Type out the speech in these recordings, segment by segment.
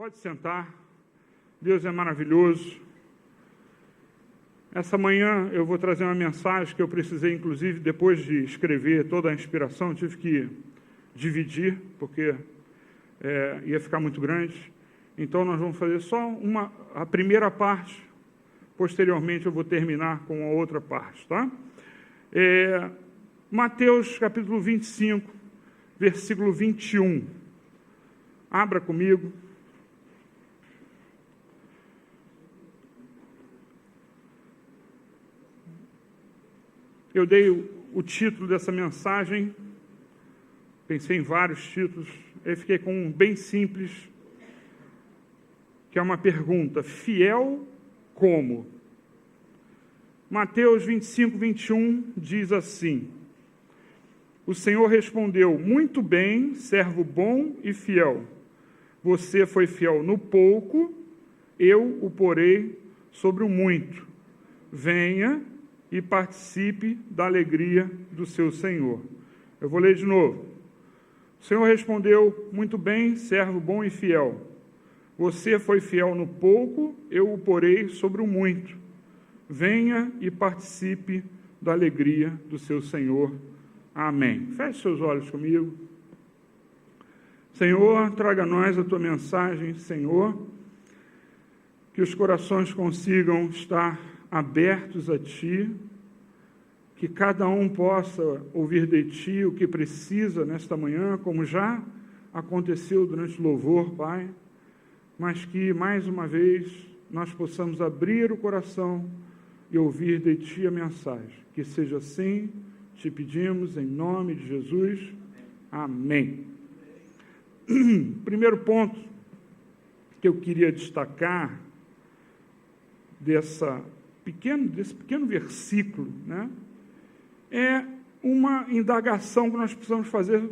Pode sentar. Deus é maravilhoso. Essa manhã eu vou trazer uma mensagem que eu precisei, inclusive, depois de escrever toda a inspiração, tive que dividir, porque ia ficar muito grande. Então, nós vamos fazer só a primeira parte. Posteriormente, eu vou terminar com a outra parte, tá? Mateus, capítulo 25, versículo 21. Abra comigo. Eu dei o título dessa mensagem, pensei em vários títulos, eu fiquei com um bem simples, que é uma pergunta: fiel como? Mateus 25, 21 diz assim: o Senhor respondeu: muito bem, servo bom e fiel. Você foi fiel no pouco, eu o porei sobre o muito. Venha e participe da alegria do seu Senhor. Eu vou ler de novo. O Senhor respondeu: muito bem, servo bom e fiel. Você foi fiel no pouco, eu o porei sobre o muito. Venha e participe da alegria do seu Senhor. Amém. Feche seus olhos comigo. Senhor, traga a nós a tua mensagem, Senhor, que os corações consigam estar abertos a Ti, que cada um possa ouvir de Ti o que precisa nesta manhã, como já aconteceu durante o louvor, Pai, mas que, mais uma vez, nós possamos abrir o coração e ouvir de Ti a mensagem. Que seja assim, te pedimos, em nome de Jesus. Amém. Primeiro ponto que eu queria destacar desse pequeno versículo, né, é uma indagação que nós precisamos fazer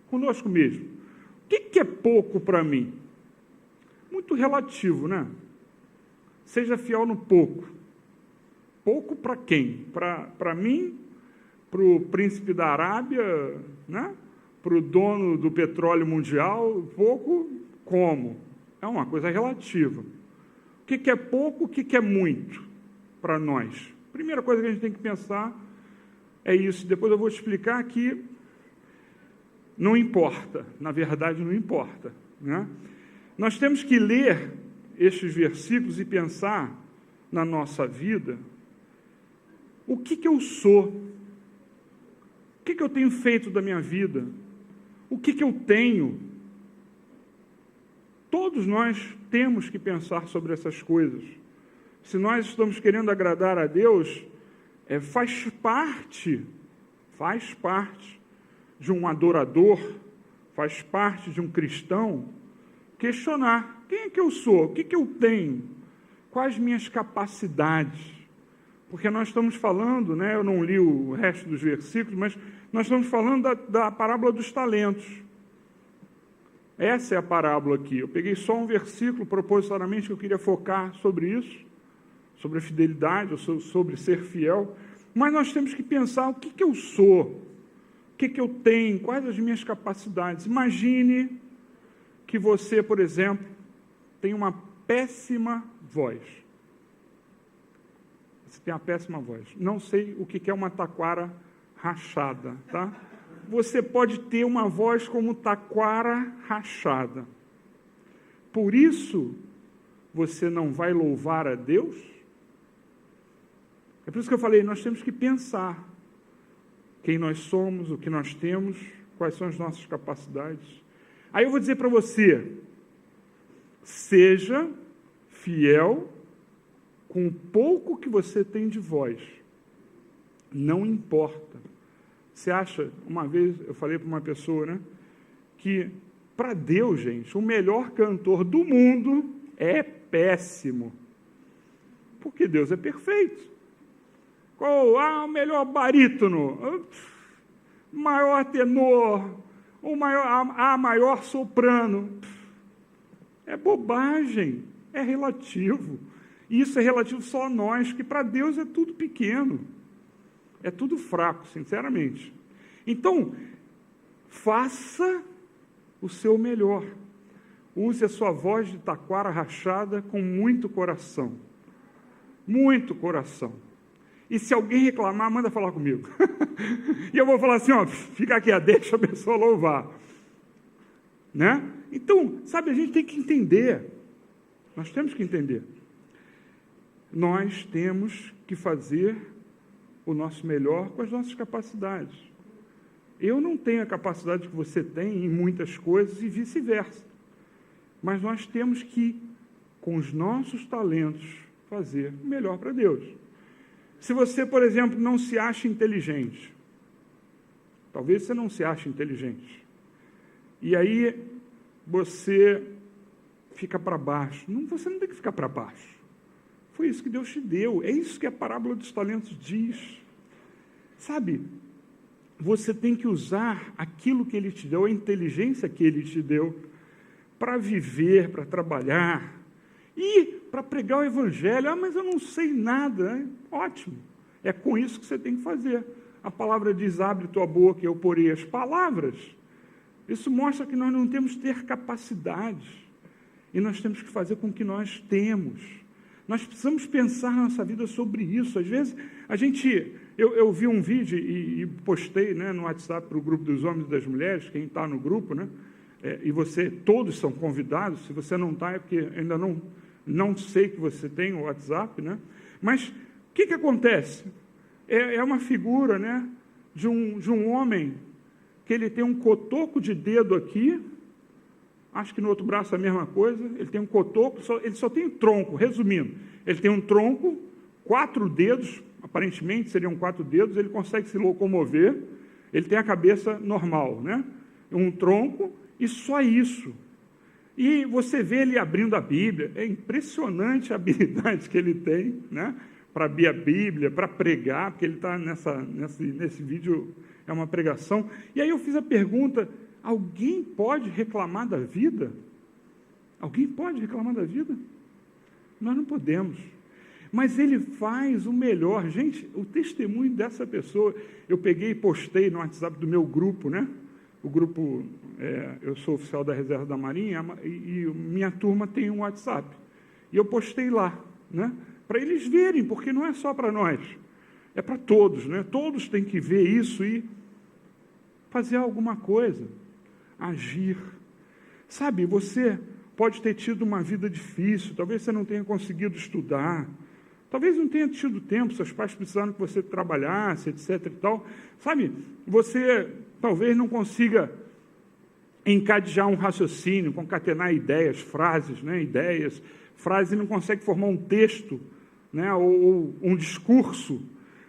conosco mesmo. O que é pouco para mim? Muito relativo, né? Seja fiel no pouco. Pouco para quem? Para mim, para o príncipe da Arábia, né? Para o dono do petróleo mundial, pouco como? É uma coisa relativa. O que é pouco, o que é muito para nós? Primeira coisa que a gente tem que pensar é isso. Depois eu vou explicar que não importa, na verdade não importa, né? Nós temos que ler estes versículos e pensar na nossa vida o que eu sou, o que eu tenho feito da minha vida, o que eu tenho. Todos nós temos que pensar sobre essas coisas. Se nós estamos querendo agradar a Deus, faz parte de um adorador, faz parte de um cristão, questionar: quem é que eu sou? O que eu tenho? Quais minhas capacidades? Porque nós estamos falando, né, eu não li o resto dos versículos, mas nós estamos falando da parábola dos talentos. Essa é a parábola aqui. Eu peguei só um versículo propositalmente que eu queria focar sobre isso, sobre a fidelidade, ou sobre ser fiel. Mas nós temos que pensar: o que eu sou? O que eu tenho? Quais as minhas capacidades? Imagine que você, por exemplo, tem uma péssima voz. Você tem uma péssima voz. Não sei o que é uma taquara rachada, tá? Você pode ter uma voz como taquara rachada. Por isso, você não vai louvar a Deus? É por isso que eu falei, nós temos que pensar quem nós somos, o que nós temos, quais são as nossas capacidades. Aí eu vou dizer para você: seja fiel com o pouco que você tem de voz. Não importa. Você acha, uma vez eu falei para uma pessoa, né, que para Deus, gente, o melhor cantor do mundo é péssimo. Porque Deus é perfeito. Qual o melhor barítono? Maior tenor? A maior soprano? É bobagem, é relativo. E isso é relativo só a nós, que para Deus é tudo pequeno. É tudo fraco, sinceramente. Então, faça o seu melhor. use a sua voz de taquara rachada com muito coração. Muito coração. E se alguém reclamar, manda falar comigo. E eu vou falar assim, ó, fica aqui, deixa a pessoa louvar. Né? Então, sabe, a gente tem que entender. Nós temos que entender. Nós temos que fazer o nosso melhor com as nossas capacidades. Eu não tenho a capacidade que você tem em muitas coisas e vice-versa. Mas nós temos que, com os nossos talentos, fazer o melhor para Deus. Se você, por exemplo, não se acha inteligente, talvez você não se ache inteligente, e aí você fica para baixo. Não, você não tem que ficar para baixo. Foi isso que Deus te deu. É isso que a parábola dos talentos diz. Sabe, você tem que usar aquilo que Ele te deu, a inteligência que Ele te deu, para viver, para trabalhar e para pregar o Evangelho. Ah, mas eu não sei nada. Ótimo. É com isso que você tem que fazer. A palavra diz, abre tua boca e eu porei as palavras. Isso mostra que nós não temos que ter capacidade. E nós temos que fazer com o que nós temos. Nós precisamos pensar na nossa vida sobre isso. Às vezes, eu vi um vídeo e postei, né, no WhatsApp para o grupo dos homens e das mulheres, quem está no grupo, né? E todos são convidados. Se você não está, é porque ainda não sei que você tem o WhatsApp, né? Mas o que acontece? É uma figura, né, de um homem que ele tem um cotoco de dedo aqui. Acho que no outro braço é a mesma coisa. Ele tem um cotoco, ele só tem um tronco, resumindo. Ele tem um tronco, 4 dedos, aparentemente seriam 4 dedos, ele consegue se locomover, ele tem a cabeça normal, né? Um tronco, e só isso. E você vê ele abrindo a Bíblia, é impressionante a habilidade que ele tem, né? Para abrir a Bíblia, para pregar, porque ele está nesse vídeo, é uma pregação. E aí eu fiz a pergunta, alguém pode reclamar da vida? Alguém pode reclamar da vida? Nós não podemos. Mas ele faz o melhor. Gente, o testemunho dessa pessoa, eu peguei e postei no WhatsApp do meu grupo, né? O grupo, eu sou oficial da Reserva da Marinha, e minha turma tem um WhatsApp. E eu postei lá, né? Para eles verem, porque não é só para nós, é para todos, né? Todos têm que ver isso e fazer alguma coisa. Agir. Sabe, você pode ter tido uma vida difícil, talvez você não tenha conseguido estudar, talvez não tenha tido tempo, seus pais precisaram que você trabalhasse, etc. e tal. Sabe, você talvez não consiga encadear um raciocínio, concatenar ideias, frases, né, frases, e não consegue formar um texto, né, ou um discurso.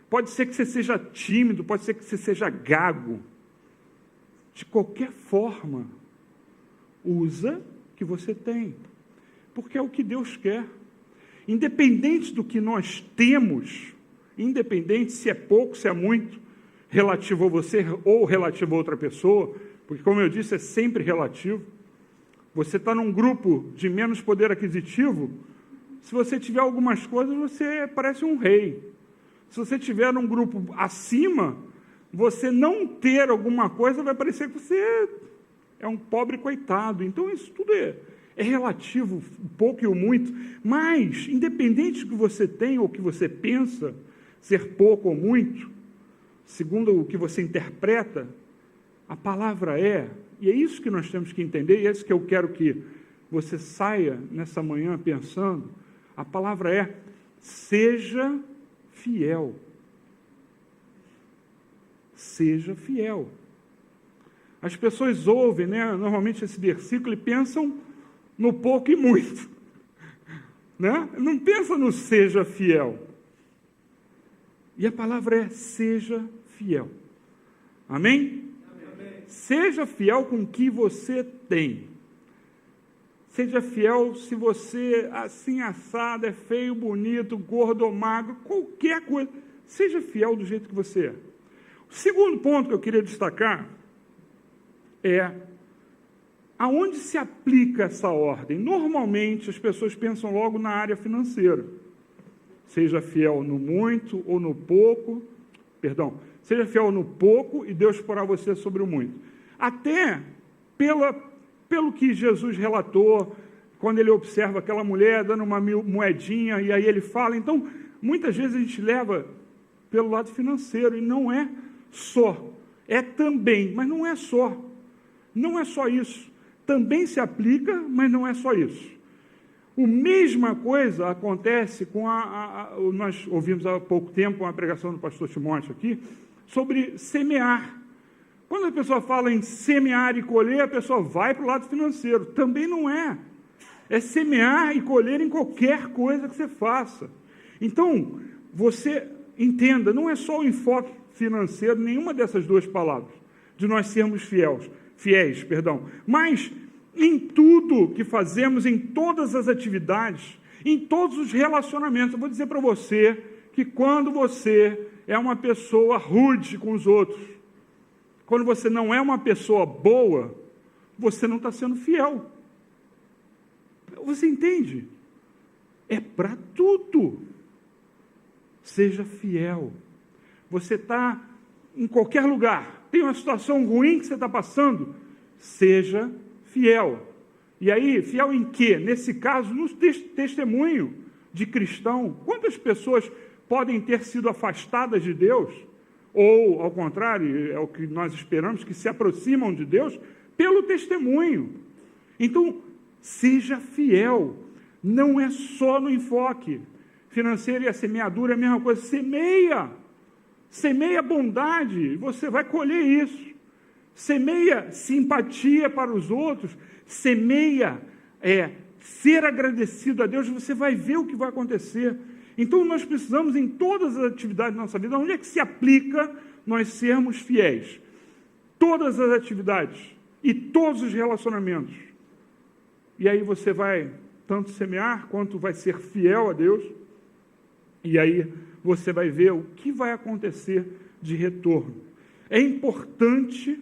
Pode ser que você seja tímido, pode ser que você seja gago. De qualquer forma, usa o que você tem, porque é o que Deus quer. Independente do que nós temos, independente se é pouco, se é muito, relativo a você ou relativo a outra pessoa, porque, como eu disse, é sempre relativo. Você está num grupo de menos poder aquisitivo, se você tiver algumas coisas, você parece um rei. Se você tiver num grupo acima, você não ter alguma coisa vai parecer que você é um pobre coitado. Então, isso tudo é relativo, o pouco e o muito. Mas, independente do que você tem ou que você pensa ser pouco ou muito, segundo o que você interpreta, a palavra e é isso que nós temos que entender, e é isso que eu quero que você saia nessa manhã pensando, a palavra seja fiel. Seja fiel. As pessoas ouvem, né, normalmente esse versículo e pensam no pouco e muito. Né? Não pensa no seja fiel. E a palavra seja fiel. Amém? Amém? Seja fiel com o que você tem. Seja fiel se você, assim, assado, é feio, bonito, gordo ou magro, qualquer coisa. Seja fiel do jeito que você é. O segundo ponto que eu queria destacar é aonde se aplica essa ordem. Normalmente, as pessoas pensam logo na área financeira. Seja fiel no muito ou no pouco. Seja fiel no pouco e Deus porá você sobre o muito. Até pelo que Jesus relatou, quando ele observa aquela mulher dando uma moedinha, e aí ele fala. Então, muitas vezes a gente leva pelo lado financeiro, e não é só, é também, mas não é só. Não é só isso. Também se aplica, mas não é só isso. A mesma coisa acontece com nós ouvimos há pouco tempo uma pregação do pastor Timóteo aqui, sobre semear. Quando a pessoa fala em semear e colher, a pessoa vai para o lado financeiro. Também não é. É semear e colher em qualquer coisa que você faça. Então, você entenda, não é só o enfoque financeiro, nenhuma dessas duas palavras, de nós sermos fiéis, mas em tudo que fazemos, em todas as atividades, em todos os relacionamentos. Eu vou dizer para você que quando você é uma pessoa rude com os outros, quando você não é uma pessoa boa, você não está sendo fiel. Você entende? É para tudo. Seja fiel. Você está em qualquer lugar, tem uma situação ruim que você está passando, seja fiel. E aí, fiel em quê? Nesse caso, no testemunho de cristão. Quantas pessoas podem ter sido afastadas de Deus, ou, ao contrário, é o que nós esperamos, que se aproximam de Deus, pelo testemunho. Então, seja fiel. Não é só no enfoque financeiro, e a semeadura é a mesma coisa. Semeia bondade, você vai colher isso. Semeia simpatia para os outros, semeia ser agradecido a Deus, você vai ver o que vai acontecer. Então, nós precisamos, em todas as atividades da nossa vida, onde é que se aplica nós sermos fiéis? Todas as atividades e todos os relacionamentos. E aí você vai tanto semear, quanto vai ser fiel a Deus, e aí você vai ver o que vai acontecer de retorno. É importante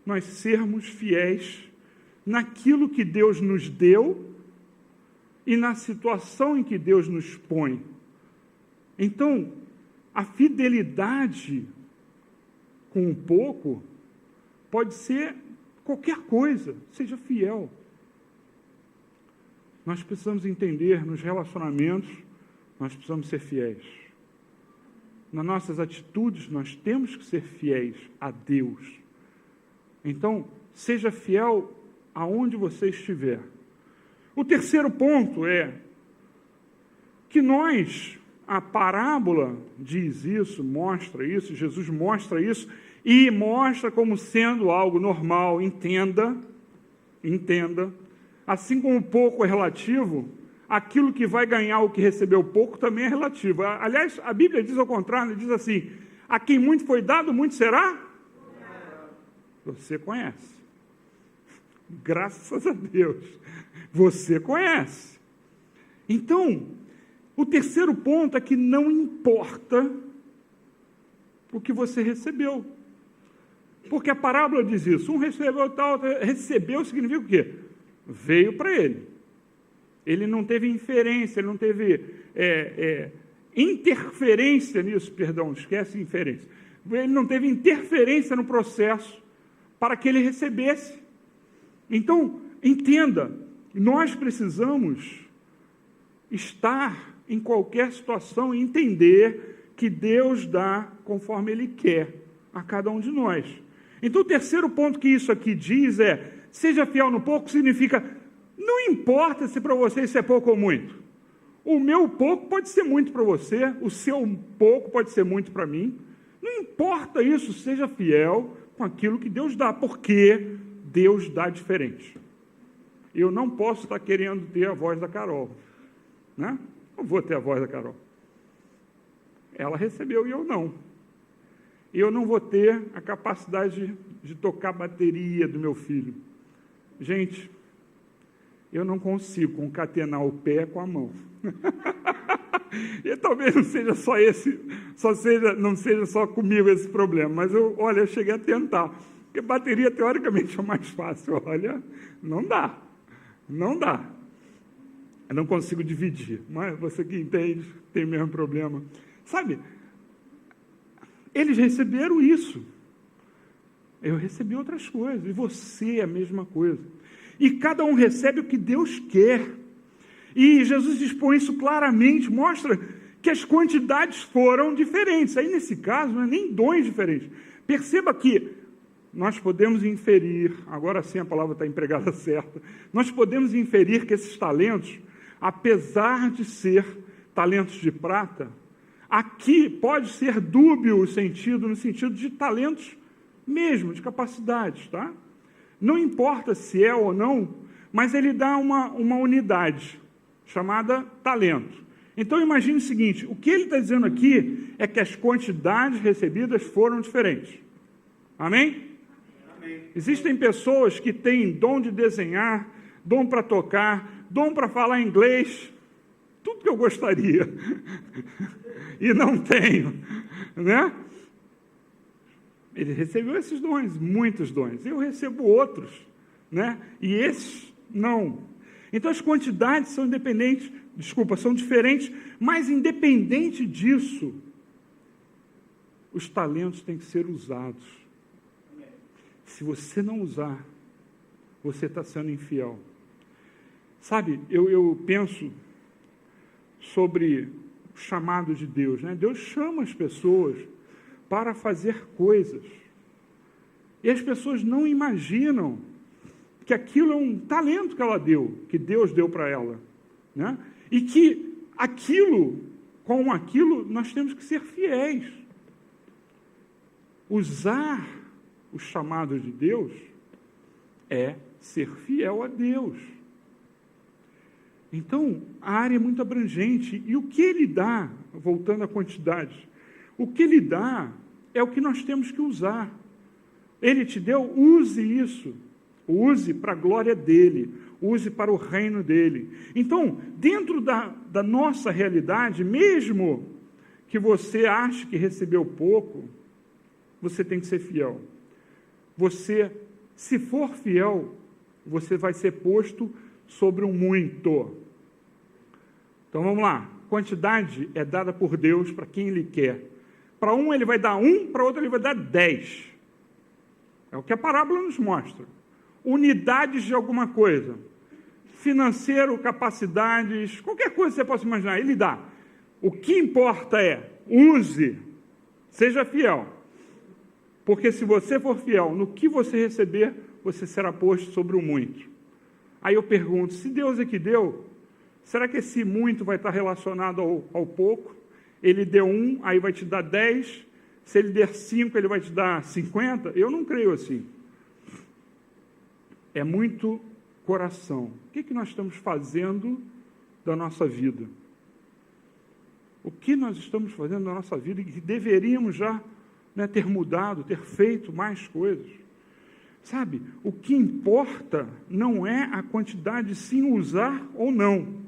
nós sermos fiéis naquilo que Deus nos deu e na situação em que Deus nos põe. Então, a fidelidade com um pouco pode ser qualquer coisa, seja fiel. Nós precisamos entender, nos relacionamentos, nós precisamos ser fiéis. Nas nossas atitudes, nós temos que ser fiéis a Deus. Então, seja fiel aonde você estiver. O terceiro ponto é que a parábola diz isso, mostra isso, Jesus mostra isso, e mostra como sendo algo normal. Entenda, assim como o pouco é relativo, aquilo que vai ganhar o que recebeu pouco também é relativo. Aliás, a Bíblia diz ao contrário, diz assim, a quem muito foi dado, muito será? Você conhece. Graças a Deus. Você conhece. Então, o terceiro ponto é que não importa o que você recebeu. Porque a parábola diz isso. Um recebeu tal, recebeu significa o quê? Veio para ele. Ele não teve inferência, ele não teve interferência nisso, esquece inferência. Ele não teve interferência no processo para que ele recebesse. Então, entenda, nós precisamos estar em qualquer situação e entender que Deus dá conforme Ele quer a cada um de nós. Então, o terceiro ponto que isso aqui diz é, seja fiel no pouco, significa, não importa se para você isso é pouco ou muito. O meu pouco pode ser muito para você, o seu pouco pode ser muito para mim. Não importa isso, seja fiel com aquilo que Deus dá, porque Deus dá diferente. Eu não posso estar querendo ter a voz da Carol, né? Eu vou ter a voz da Carol. Ela recebeu e eu não. Eu não vou ter a capacidade de tocar a bateria do meu filho. Gente, eu não consigo concatenar o pé com a mão. E talvez não seja só não seja só comigo esse problema, mas eu cheguei a tentar. Porque bateria, teoricamente, é mais fácil. Não dá. Eu não consigo dividir. Mas você que entende, tem o mesmo problema. Sabe, eles receberam isso. Eu recebi outras coisas. E você é a mesma coisa. E cada um recebe o que Deus quer. E Jesus expõe isso claramente, mostra que as quantidades foram diferentes. Aí, nesse caso, não é nem dons diferentes. Perceba que nós podemos inferir, agora sim a palavra está empregada certa, nós podemos inferir que esses talentos, apesar de ser talentos de prata, aqui pode ser dúbio o sentido, no sentido de talentos mesmo, de capacidades, tá? Não importa se é ou não, mas ele dá uma unidade, chamada talento. Então, imagine o seguinte, o que ele está dizendo aqui é que as quantidades recebidas foram diferentes. Amém? Amém. Existem pessoas que têm dom de desenhar, dom para tocar, dom para falar inglês, tudo que eu gostaria, e não tenho, né? Ele recebeu esses dons, muitos dons. Eu recebo outros, né? E esses não. Então as quantidades são independentes, são diferentes, mas independente disso, os talentos têm que ser usados. Se você não usar, você está sendo infiel. Sabe, eu penso sobre o chamado de Deus, né? Deus chama as pessoas para fazer coisas. E as pessoas não imaginam que aquilo é um talento que ela deu, que Deus deu para ela, né? E que com aquilo, nós temos que ser fiéis. Usar o chamado de Deus é ser fiel a Deus. Então, a área é muito abrangente. E o que ele dá, voltando à quantidade, o que ele dá é o que nós temos que usar. Ele te deu, use isso. Use para a glória dele. Use para o reino dele. Então, dentro da nossa realidade, mesmo que você ache que recebeu pouco, você tem que ser fiel. Você, se for fiel, você vai ser posto sobre um muito. Então, vamos lá. Quantidade é dada por Deus para quem Ele quer. Para um, Ele vai dar 1, para outro, Ele vai dar 10. É o que a parábola nos mostra. Unidades de alguma coisa. Financeiro, capacidades, qualquer coisa que você possa imaginar, Ele dá. O que importa é, use, seja fiel. Porque se você for fiel no que você receber, você será posto sobre o muito. Aí eu pergunto, se Deus é que deu, será que esse muito vai estar relacionado ao pouco? Ele deu 1, aí vai te dar 10. Se ele der 5, ele vai te dar 50? Eu não creio assim. É muito coração. O que nós estamos fazendo da nossa vida? O que nós estamos fazendo da nossa vida e que deveríamos já ter mudado, ter feito mais coisas? Sabe, o que importa não é a quantidade, sim usar ou não.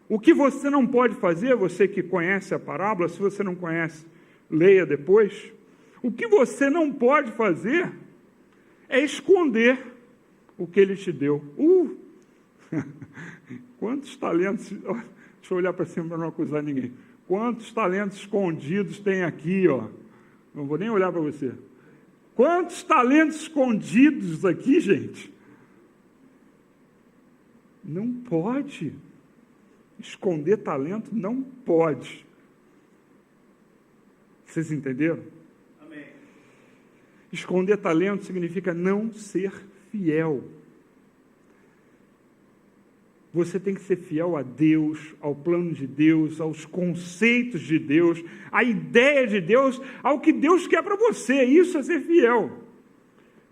O que você não pode fazer, você que conhece a parábola, se você não conhece, leia depois. O que você não pode fazer é esconder o que ele te deu. Quantos talentos... Deixa eu olhar para cima para não acusar ninguém. Quantos talentos escondidos tem aqui, ó? Não vou nem olhar para você. Quantos talentos escondidos aqui, gente? Não pode. Esconder talento não pode. Vocês entenderam? Amém. Esconder talento significa não ser fiel. Você tem que ser fiel a Deus, ao plano de Deus, aos conceitos de Deus, à ideia de Deus, ao que Deus quer para você. Isso é ser fiel.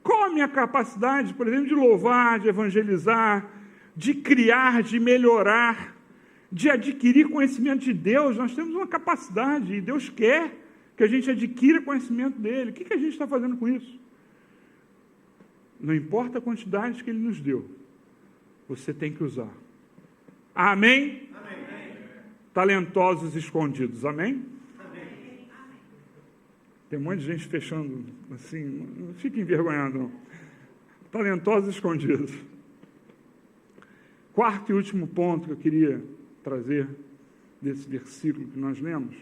Qual a minha capacidade, por exemplo, de louvar, de evangelizar, de criar, de melhorar, de adquirir conhecimento de Deus? Nós temos uma capacidade e Deus quer que a gente adquira conhecimento dele. O que a gente está fazendo com isso? Não importa a quantidade que ele nos deu, você tem que usar. Amém? Amém. Talentosos escondidos. Amém? Amém? Tem um monte de gente fechando assim, não fique envergonhado, não. Talentosos escondidos. Quarto e último ponto que eu queria trazer desse versículo que nós lemos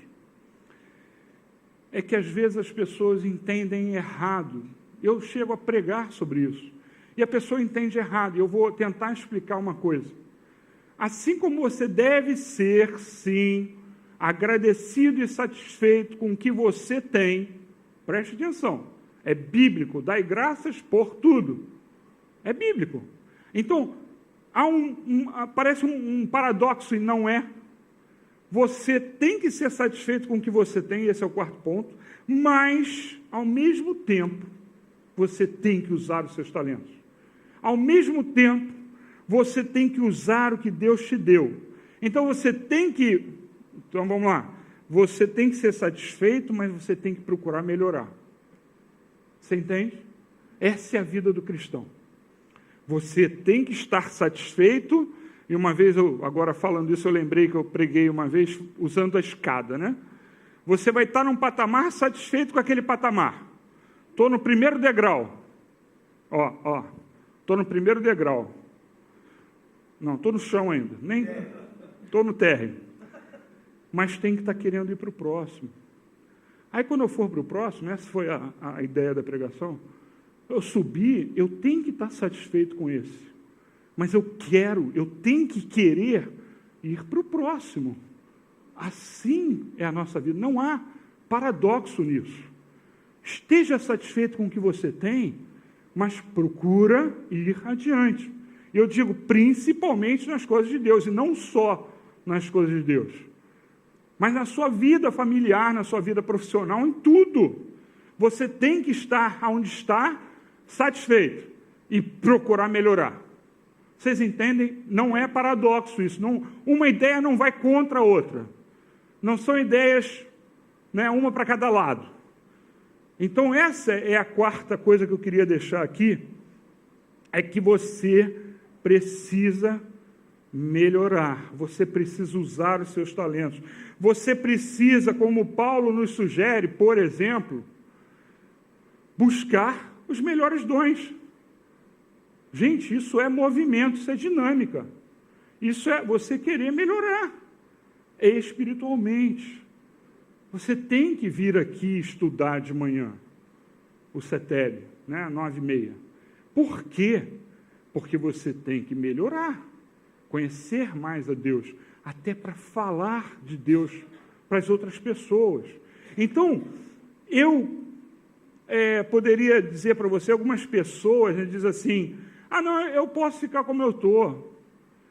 é que às vezes as pessoas entendem errado. Eu chego a pregar sobre isso. E a pessoa entende errado. Eu vou tentar explicar uma coisa. Assim como você deve ser, sim, agradecido e satisfeito com o que você tem, preste atenção, é bíblico, dai graças por tudo. É bíblico. Então, parece um paradoxo e não é. Você tem que ser satisfeito com o que você tem, esse é o quarto ponto, mas, ao mesmo tempo, você tem que usar os seus talentos. Ao mesmo tempo, você tem que usar o que Deus te deu. Então, então, vamos lá. Você tem que ser satisfeito, mas você tem que procurar melhorar. Você entende? Essa é a vida do cristão. Você tem que estar satisfeito, e uma vez, agora falando isso, eu lembrei que eu preguei uma vez usando a escada, né? Você vai estar num patamar satisfeito com aquele patamar. Estou no primeiro degrau. Estou no primeiro degrau. Não, estou no chão ainda. Nem estou no térreo. Mas tem que estar querendo ir para o próximo. Aí, quando eu for para o próximo, essa foi a ideia da pregação, eu subi, eu tenho que estar satisfeito com esse. Mas eu tenho que querer ir para o próximo. Assim é a nossa vida. Não há paradoxo nisso. Esteja satisfeito com o que você tem, mas procura ir adiante. Eu digo principalmente nas coisas de Deus, e não só nas coisas de Deus, mas na sua vida familiar, na sua vida profissional, em tudo. Você tem que estar onde está, satisfeito, e procurar melhorar. Vocês entendem? Não é paradoxo isso. Uma ideia não vai contra a outra. Não são ideias, uma para cada lado. Então, essa é a quarta coisa que eu queria deixar aqui, é que você precisa melhorar, você precisa usar os seus talentos. Você precisa, como Paulo nos sugere, por exemplo, buscar os melhores dons. Gente, isso é movimento, isso é dinâmica. Isso é você querer melhorar espiritualmente. Você tem que vir aqui estudar de manhã, o CETEB, 9h30. Por quê? Porque você tem que melhorar, conhecer mais a Deus, até para falar de Deus para as outras pessoas. Então, eu poderia dizer para você, algumas pessoas dizem assim, não, eu posso ficar como eu estou,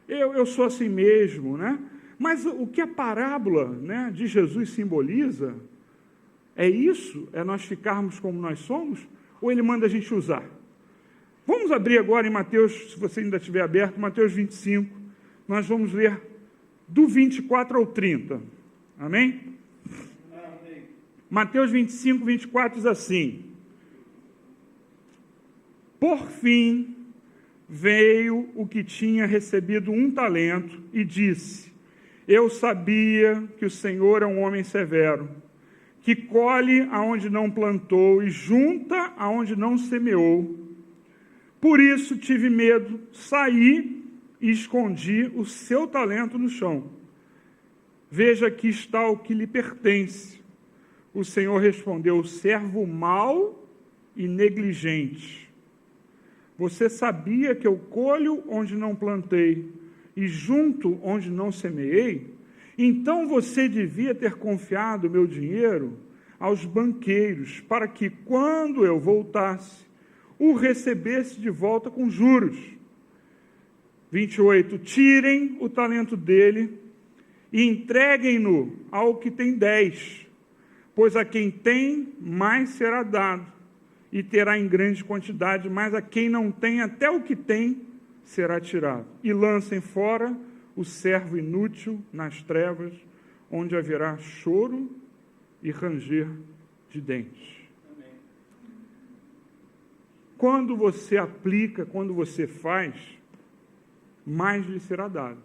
eu sou assim mesmo, Mas o que a parábola de Jesus simboliza é isso? É nós ficarmos como nós somos? Ou ele manda a gente usar? Vamos abrir agora em Mateus, se você ainda estiver aberto, Mateus 25, nós vamos ler do 24 ao 30. Amém? Amém. Mateus 25, 24 diz assim: Por fim, veio o que tinha recebido 1 talento e disse: Eu sabia que o Senhor é um homem severo, que colhe aonde não plantou e junta aonde não semeou. Por isso tive medo, saí e escondi o seu talento no chão. Veja, aqui está o que lhe pertence. O Senhor respondeu: servo mau e negligente. Você sabia que eu colho onde não plantei e junto onde não semeei? Então você devia ter confiado meu dinheiro aos banqueiros, para que, quando eu voltasse, o recebesse de volta com juros. 28. Tirem o talento dele e entreguem-no ao que tem 10, pois a quem tem, mais será dado, e terá em grande quantidade, mas a quem não tem, até o que tem, será tirado. E lancem fora o servo inútil nas trevas, onde haverá choro e ranger de dentes. Amém. Quando você aplica, quando você faz, mais lhe será dado.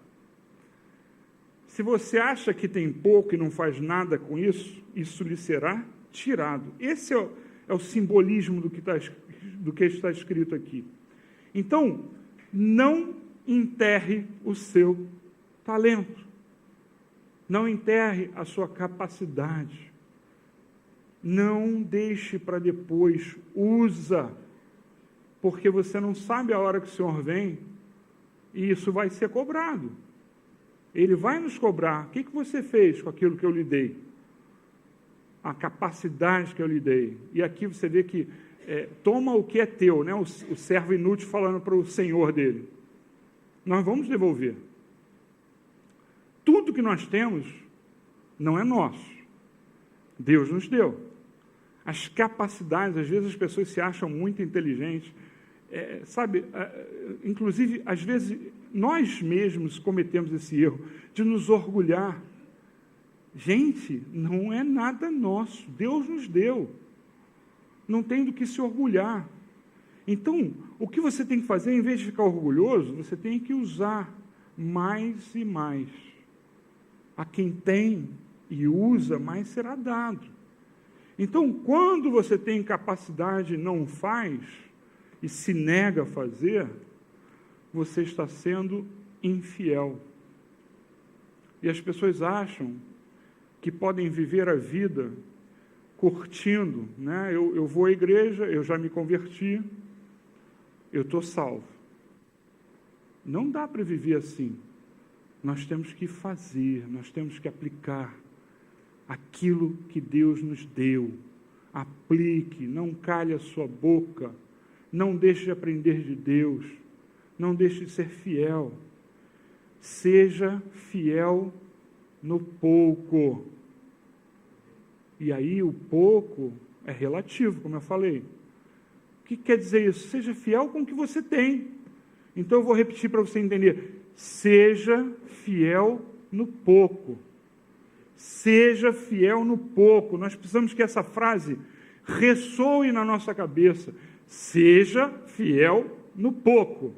Se você acha que tem pouco e não faz nada com isso, isso lhe será tirado. Esse é o simbolismo do que está escrito aqui. Então, não enterre o seu talento. Não enterre a sua capacidade. Não deixe para depois. Usa. porque você não sabe a hora que o Senhor vem, e isso vai ser cobrado. Ele vai nos cobrar. O que você fez com aquilo que eu lhe dei? A capacidade que eu lhe dei. E aqui você vê que toma o que é teu, né? O servo inútil falando para o senhor dele. Nós vamos devolver. Tudo que nós temos não é nosso. Deus nos deu. As capacidades, às vezes as pessoas se acham muito inteligentes. Inclusive, às vezes, nós mesmos cometemos esse erro de nos orgulhar. Gente, não é nada nosso. Deus nos deu. Não tem do que se orgulhar. Então, o que você tem que fazer, em vez de ficar orgulhoso, você tem que usar mais e mais. A quem tem e usa, mais será dado. Então, quando você tem capacidade e não faz, e se nega a fazer, você está sendo infiel. E as pessoas acham que podem viver a vida curtindo, né? Eu vou à igreja, eu já me converti, eu estou salvo. Não dá para viver assim. Nós temos que fazer, nós temos que aplicar aquilo que Deus nos deu. Aplique, não calhe a sua boca, não deixe de aprender de Deus, não deixe de ser fiel. Seja fiel no pouco. E aí o pouco é relativo, como eu falei. O que quer dizer isso? Seja fiel com o que você tem. Então eu vou repetir para você entender. Seja fiel no pouco. Seja fiel no pouco. Nós precisamos que essa frase ressoe na nossa cabeça. Seja fiel no pouco.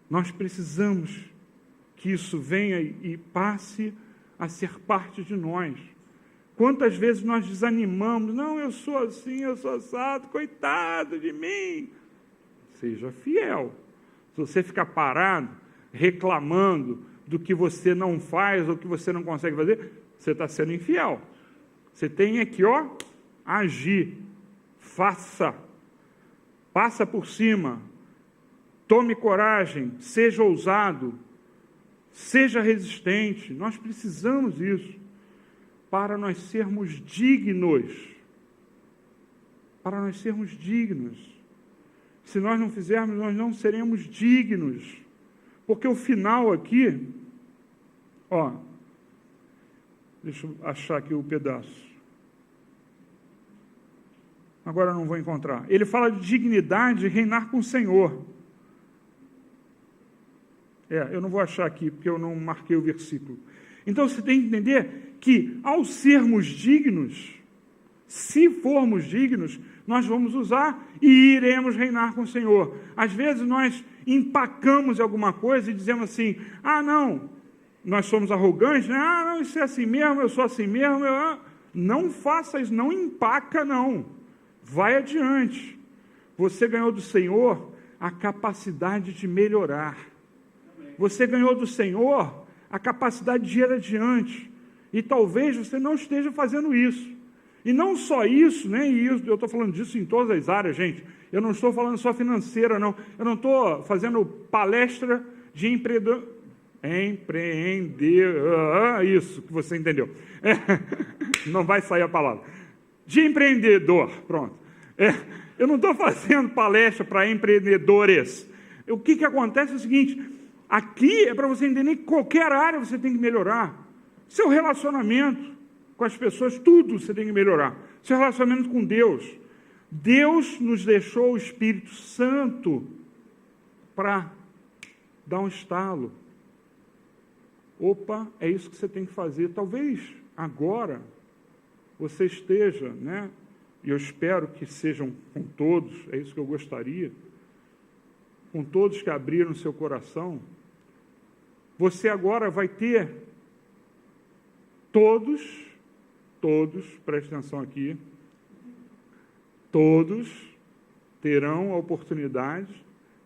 Nós precisamos que isso venha e passe a ser parte de nós. Quantas vezes nós desanimamos? Não, eu sou assim, eu sou assado, coitado de mim. Seja fiel. Se você ficar parado, reclamando do que você não faz ou que você não consegue fazer, você está sendo infiel. Você tem aqui, agir. Faça. Passa por cima. Tome coragem. Seja ousado. Seja resistente. Nós precisamos disso para nós sermos dignos. Para nós sermos dignos. Se nós não fizermos, nós não seremos dignos. Porque o final aqui, deixa eu achar aqui o pedaço. Agora eu não vou encontrar. Ele fala de dignidade e reinar com o Senhor. Eu não vou achar aqui, porque eu não marquei o versículo. Então, você tem que entender que, ao sermos dignos, se formos dignos, nós vamos usar e iremos reinar com o Senhor. Às vezes, nós empacamos em alguma coisa e dizemos assim, não, nós somos arrogantes, né? Não, isso é assim mesmo, eu sou assim mesmo. Não faça isso, não empaca, não. Vai adiante. Você ganhou do Senhor a capacidade de melhorar. Você ganhou do Senhor a capacidade de ir adiante. E talvez você não esteja fazendo isso. E não só isso, nem isso, eu estou falando disso em todas as áreas, gente. Eu não estou falando só financeira, não. Eu não estou fazendo palestra de empreendedor. Isso que você entendeu. Não vai sair a palavra. De empreendedor, pronto. Eu não estou fazendo palestra para empreendedores. O que acontece é o seguinte, aqui é para você entender que qualquer área você tem que melhorar. Seu relacionamento com as pessoas, tudo você tem que melhorar. Seu relacionamento com Deus. Deus nos deixou o Espírito Santo para dar um estalo. Opa, é isso que você tem que fazer. Talvez agora você esteja, né? E eu espero que sejam com todos, é isso que eu gostaria, com todos que abriram seu coração, você agora vai ter todos, preste atenção aqui, todos terão a oportunidade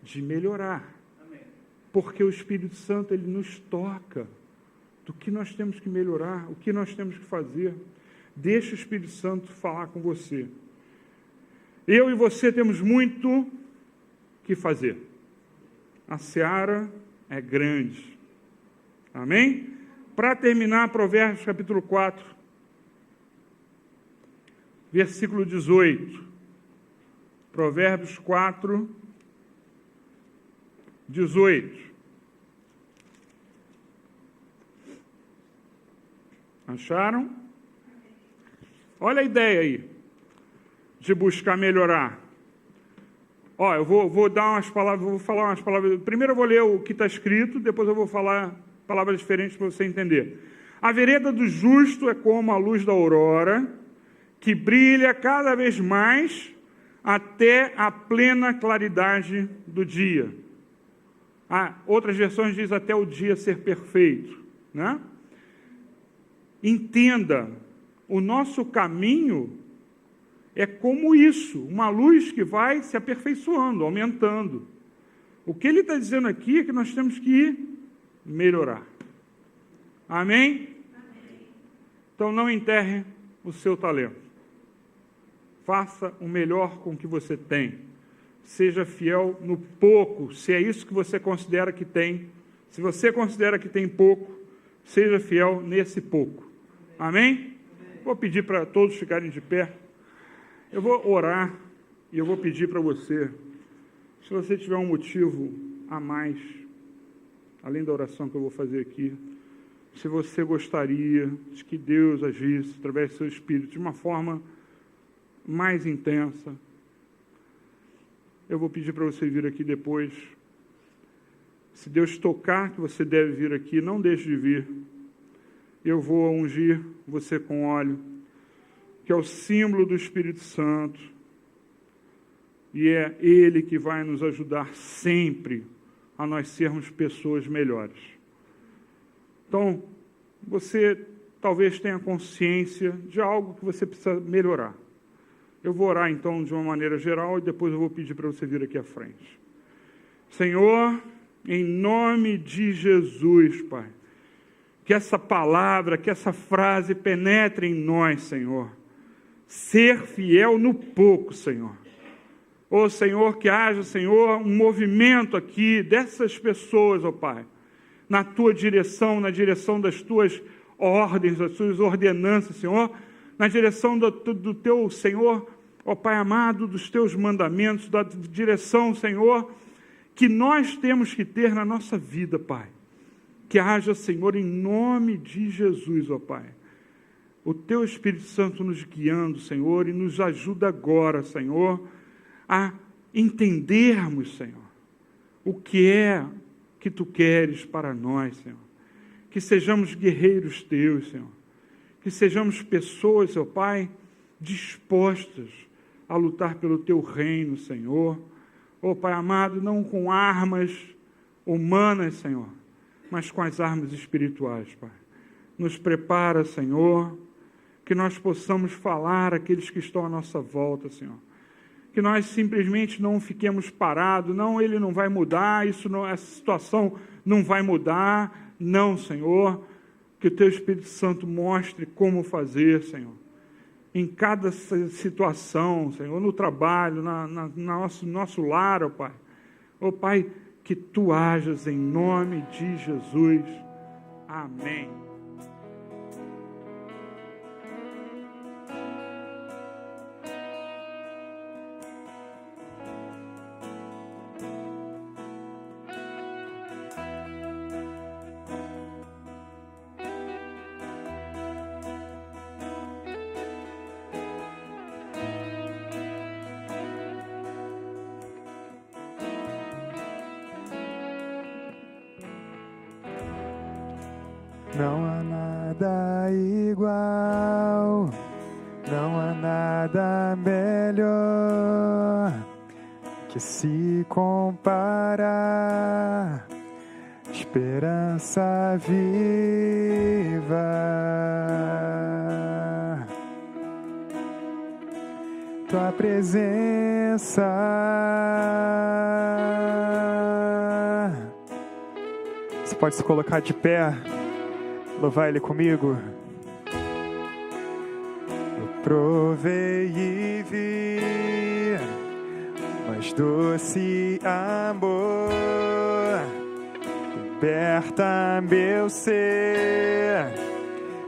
de melhorar. Amém. Porque o Espírito Santo, ele nos toca do que nós temos que melhorar, o que nós temos que fazer. Deixa o Espírito Santo falar com você. Eu e você temos muito que fazer. A seara é grande. Amém? Para terminar, Provérbios capítulo 4, versículo 18. Provérbios 4, 18. Acharam? Olha a ideia aí, de buscar melhorar. Ó, eu vou dar umas palavras, vou falar umas palavras. Primeiro eu vou ler o que está escrito, depois eu vou falar palavras diferentes para você entender. A vereda do justo é como a luz da aurora, que brilha cada vez mais até a plena claridade do dia. Outras versões dizem até o dia ser perfeito, né? Entenda, o nosso caminho é como isso, uma luz que vai se aperfeiçoando, aumentando. O que ele está dizendo aqui é que nós temos que melhorar. Amém? Então não enterre o seu talento. Faça o melhor com o que você tem. Seja fiel no pouco, se é isso que você considera que tem. Se você considera que tem pouco, seja fiel nesse pouco. Amém? Vou pedir para todos ficarem de pé. Eu vou orar e eu vou pedir para você, se você tiver um motivo a mais, além da oração que eu vou fazer aqui, se você gostaria de que Deus agisse através do seu Espírito de uma forma mais intensa, eu vou pedir para você vir aqui depois. Se Deus tocar que você deve vir aqui, não deixe de vir. Eu vou ungir você com óleo, que é o símbolo do Espírito Santo, e é Ele que vai nos ajudar sempre a nós sermos pessoas melhores. Então, você talvez tenha consciência de algo que você precisa melhorar. Eu vou orar, então, de uma maneira geral, e depois eu vou pedir para você vir aqui à frente. Senhor, em nome de Jesus, Pai, que essa palavra, que essa frase penetre em nós, Senhor. Ser fiel no pouco, Senhor. Ô, Senhor, que haja, Senhor, um movimento aqui dessas pessoas, ó Pai, na Tua direção, na direção das Tuas ordens, das Tuas ordenanças, Senhor, na direção do Teu, Senhor, ó Pai amado, dos Teus mandamentos, da direção, Senhor, que nós temos que ter na nossa vida, Pai. Que haja, Senhor, em nome de Jesus, ó Pai, o Teu Espírito Santo nos guiando, Senhor, e nos ajuda agora, Senhor, a entendermos, Senhor, o que é que Tu queres para nós, Senhor. Que sejamos guerreiros Teus, Senhor. Que sejamos pessoas, ó Pai, dispostas a lutar pelo Teu reino, Senhor. Ó Pai amado, não com armas humanas, Senhor, mas com as armas espirituais, Pai. Nos prepara, Senhor, que nós possamos falar àqueles que estão à nossa volta, Senhor. Que nós simplesmente não fiquemos parados, não, ele não vai mudar, essa situação não vai mudar, não, Senhor. Que o Teu Espírito Santo mostre como fazer, Senhor. Em cada situação, Senhor, no trabalho, nosso lar, ó Pai. Ó Pai, que Tu hajas em nome de Jesus. Amém. Não há nada igual, não há nada melhor que se comparar. Esperança viva, Tua presença. Você pode se colocar de pé. Louvar Ele comigo. Eu provei e vi mais doce amor liberta meu ser,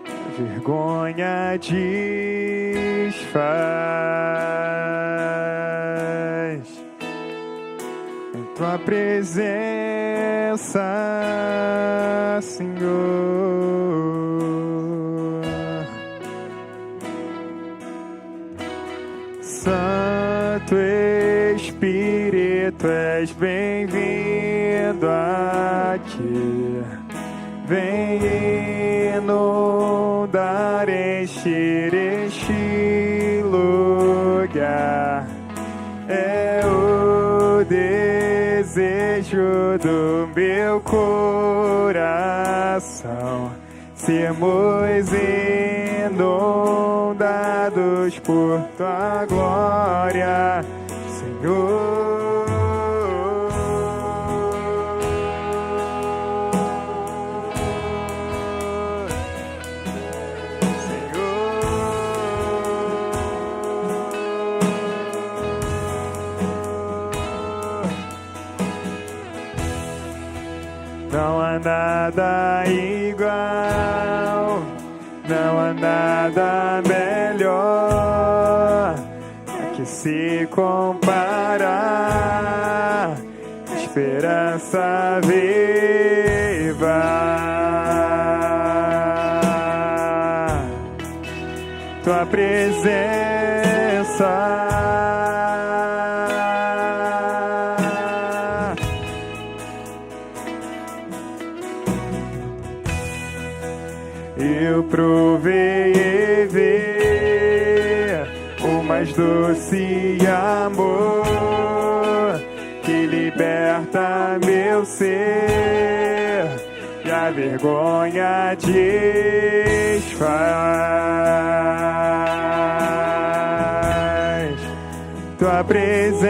a vergonha desfaz. Em tua presença, Senhor, Santo Espírito, és bem-vindo aqui. Vem inundar, encher este lugar. É o desejo do meu coração, sermos inundados por tua glória, Senhor. Não há nada igual, não há nada melhor a que se comparar. Esperança viva, tua presença. Eu provei e vi o mais doce amor que liberta meu ser e a vergonha desfaz. Tua presença,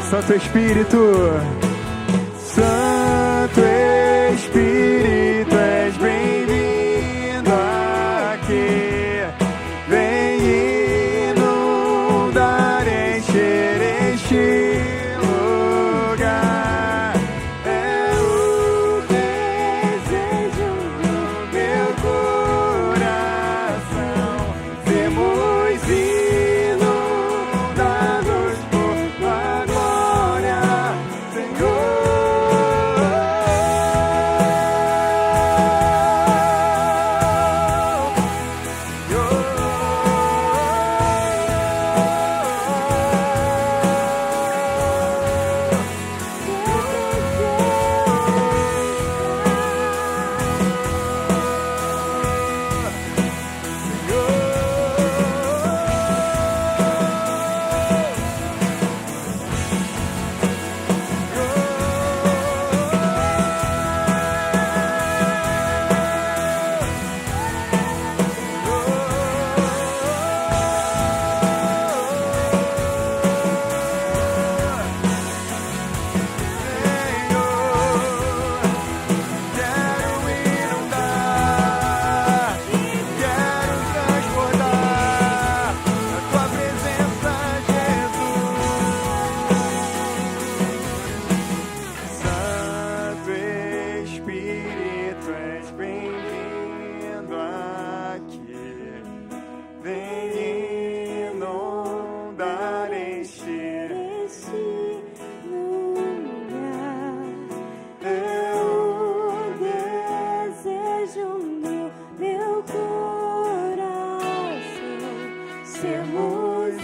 Santo Espírito, Santo Espírito, és bem-vindo aqui. Vem inundar, encher este lugar. É o desejo do meu coração, sermos inundados por tua glória, Senhor. Sermos